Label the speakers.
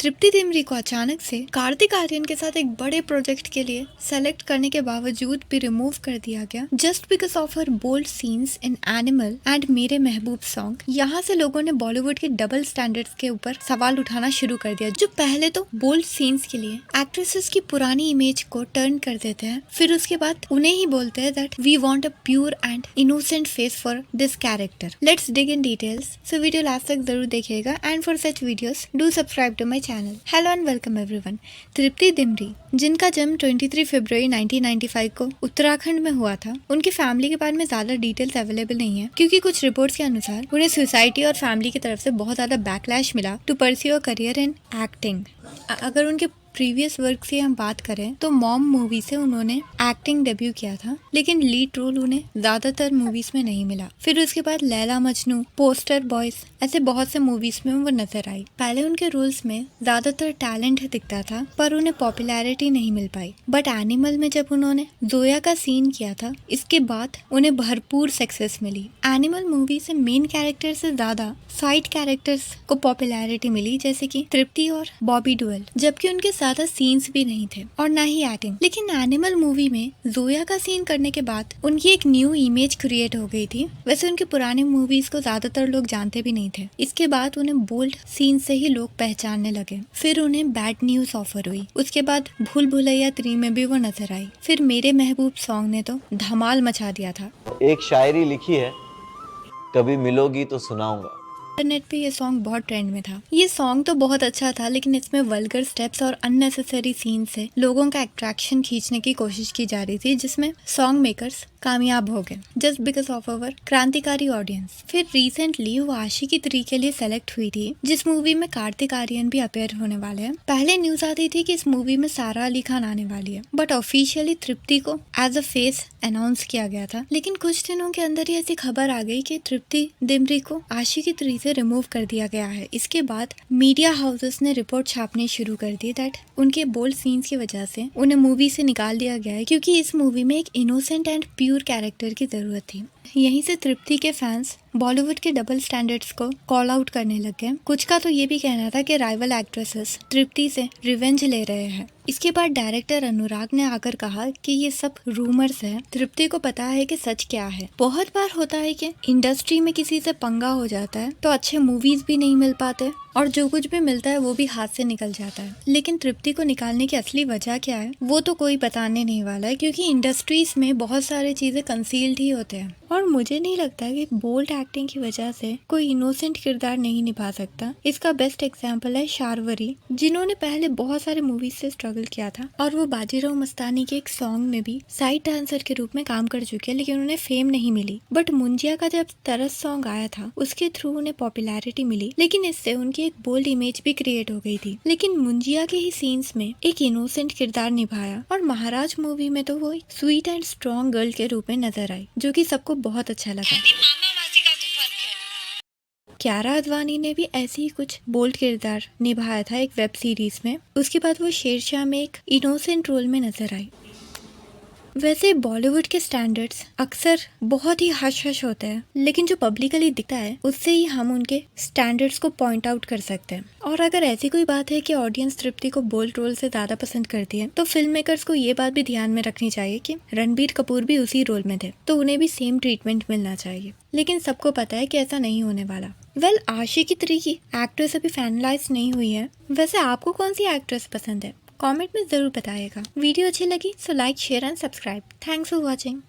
Speaker 1: तृप्ति डिमरी को अचानक से कार्तिक आर्यन के साथ एक बड़े प्रोजेक्ट के लिए सेलेक्ट करने के बावजूद भी रिमूव कर दिया गया just because of her bold scenes in Animal and मेरे महबूब सॉन्ग। यहाँ से लोगों ने बॉलीवुड के डबल स्टैंडर्ड्स के ऊपर सवाल उठाना शुरू कर दिया, जो पहले तो बोल्ड सीन्स के लिए एक्ट्रेसेस की पुरानी इमेज को टर्न कर देते हैं, फिर उसके बाद उन्हें ही बोलते हैं that we want a pure and innocent face for this character. Let's dig in details, so video last तक जरूर देखिएगा and for such videos do subscribe to my channel. Hello and welcome everyone. Tripti Dimri, जिनका जन्म 23 फरवरी 1995 को उत्तराखंड में हुआ था, उनकी फैमिली के बारे में ज्यादा डिटेल्स अवेलेबल नहीं है क्योंकि कुछ रिपोर्ट्स के अनुसार उन्हें सोसाइटी और फैमिली की तरफ से बहुत ज्यादा बैकलैश मिला to pursue a career in acting. अगर उनके प्रीवियस वर्क से हम बात करें तो मॉम मूवी से उन्होंने एक्टिंग डेब्यू किया था, लेकिन लीड रोल उन्हें ज्यादातर मूवीज में नहीं मिला। फिर उसके बाद लैला मजनू, पोस्टर बॉयज, ऐसे बहुत से मूवीज में वो नजर आई। पहले उनके रोल्स में ज्यादातर टैलेंट दिखता था पर उन्हें पॉपुलैरिटी नहीं मिल पाई, बट एनिमल में जब उन्होंने जोया का सीन किया था, इसके बाद उन्हें भरपूर सक्सेस मिली। एनिमल मूवी से मेन कैरेक्टर से ज्यादा साइड कैरेक्टर्स को पॉपुलैरिटी मिली, जैसे कि तृप्ति और बॉबी डुअल, जबकि उनके ज्यादा सीन्स भी नहीं थे और ना ही एक्टिंग। लेकिन एनिमल मूवी में जोया का सीन करने के बाद उनकी एक न्यू इमेज क्रिएट हो गई थी। वैसे उनके पुराने मूवीज को ज्यादातर लोग जानते भी नहीं थे। इसके बाद उन्हें बोल्ड सीन से ही लोग पहचानने लगे। फिर उन्हें बैड न्यूज ऑफर हुई, उसके बाद भूल भुलैया 3 में भी वो नजर आई। फिर मेरे महबूब सॉन्ग ने तो धमाल मचा दिया था।
Speaker 2: एक शायरी लिखी है, कभी मिलोगी तो सुनाऊंगा।
Speaker 1: इंटरनेट पे ये सॉन्ग बहुत ट्रेंड में था। ये सॉन्ग तो बहुत अच्छा था, लेकिन इसमें वल्गर स्टेप्स और अननेसेसरी सीन से लोगों का अट्रैक्शन खींचने की कोशिश की जा रही थी, जिसमें सॉन्ग मेकर्स कामयाब हो गए जस्ट बिकॉज ऑफ अवर क्रांतिकारी ऑडियंस। फिर रिसेंटली वो आशिकी 3 के लिए सेलेक्ट हुई थी, जिस मूवी में कार्तिक आर्यन भी अपेयर होने वाले हैं। पहले न्यूज आती थी कि इस मूवी में सारा अली खान आने वाली है, बट ऑफिशियली तृप्ति को एज अ फेस अनाउंस किया गया था। लेकिन कुछ दिनों के अंदर ही ऐसी खबर आ गई कि तृप्ति डिमरी को आशिकी 3 से रिमूव कर दिया गया है। इसके बाद मीडिया हाउसेस ने रिपोर्ट छापने शुरू कर दी दैट उनके बोल्ड सीन्स की वजह से उन्हें मूवी से निकाल दिया गया है, क्योंकि इस मूवी में एक इनोसेंट एंड प्योर कैरेक्टर की जरूरत थी। यहीं से तृप्ति के फैंस बॉलीवुड के डबल स्टैंडर्ड्स को कॉल आउट करने लग गए। कुछ का तो ये भी कहना था कि राइवल एक्ट्रेसेस तृप्ति से रिवेंज ले रहे हैं। इसके बाद डायरेक्टर अनुराग ने आकर कहा कि ये सब रूमर्स है, तृप्ति को पता है कि सच क्या है। बहुत बार होता है कि इंडस्ट्री में किसी से पंगा हो जाता है तो अच्छे मूवीज भी नहीं मिल पाते और जो कुछ भी मिलता है वो भी हाथ से निकल जाता है। लेकिन तृप्ति को निकालने की असली वजह क्या है वो तो कोई बताने नहीं वाला है, क्योंकि इंडस्ट्रीज में बहुत सारी चीजें कंसील्ड ही होते हैं। और मुझे नहीं लगता कि बोल्ड एक्टिंग की वजह से कोई इनोसेंट किरदार नहीं निभा सकता। इसका बेस्ट एग्जांपल है शार्वरी, जिन्होंने पहले बहुत सारे मूवीज से स्ट्रगल किया था और वो बाजीराव मस्तानी के एक सॉन्ग में भी साइड डांसर के रूप में काम कर चुके हैं, लेकिन उन्हें फेम नहीं मिली। बट मुंजिया का जब तरस सॉन्ग आया था उसके थ्रू उन्हें पॉपुलैरिटी मिली, लेकिन इससे उनकी एक बोल्ड इमेज भी क्रिएट हो गई थी। लेकिन मुंजिया के ही सीन्स में एक इनोसेंट किरदार निभाया और महाराज मूवी में तो वो एक स्वीट एंड स्ट्रॉन्ग गर्ल के रूप में नजर आई, जो कि सबको बहुत अच्छा लगा। कियारा अडवाणी ने भी ऐसे ही कुछ बोल्ड किरदार निभाया था एक वेब सीरीज में। उसके बाद वो शेरशाह में एक इनोसेंट रोल में नजर आई। वैसे बॉलीवुड के स्टैंडर्ड्स अक्सर बहुत ही हश हश होते हैं, लेकिन जो पब्लिकली दिखता है उससे ही हम उनके स्टैंडर्ड्स को पॉइंट आउट कर सकते हैं। और अगर ऐसी कोई बात है कि ऑडियंस तृप्ति को बोल्ड रोल से ज्यादा पसंद करती है, तो फिल्म मेकर्स को ये बात भी ध्यान में रखनी चाहिए कि रणबीर कपूर भी उसी रोल में थे, तो उन्हें भी सेम ट्रीटमेंट मिलना चाहिए। लेकिन सबको पता है कि ऐसा नहीं होने वाला। आशिकी 3 की एक्ट्रेस अभी फाइनलाइज नहीं हुई है। वैसे आपको कौन सी एक्ट्रेस पसंद है? कमेंट में जरूर बताइएगा। वीडियो अच्छी लगी so like, share and subscribe. Thanks for watching.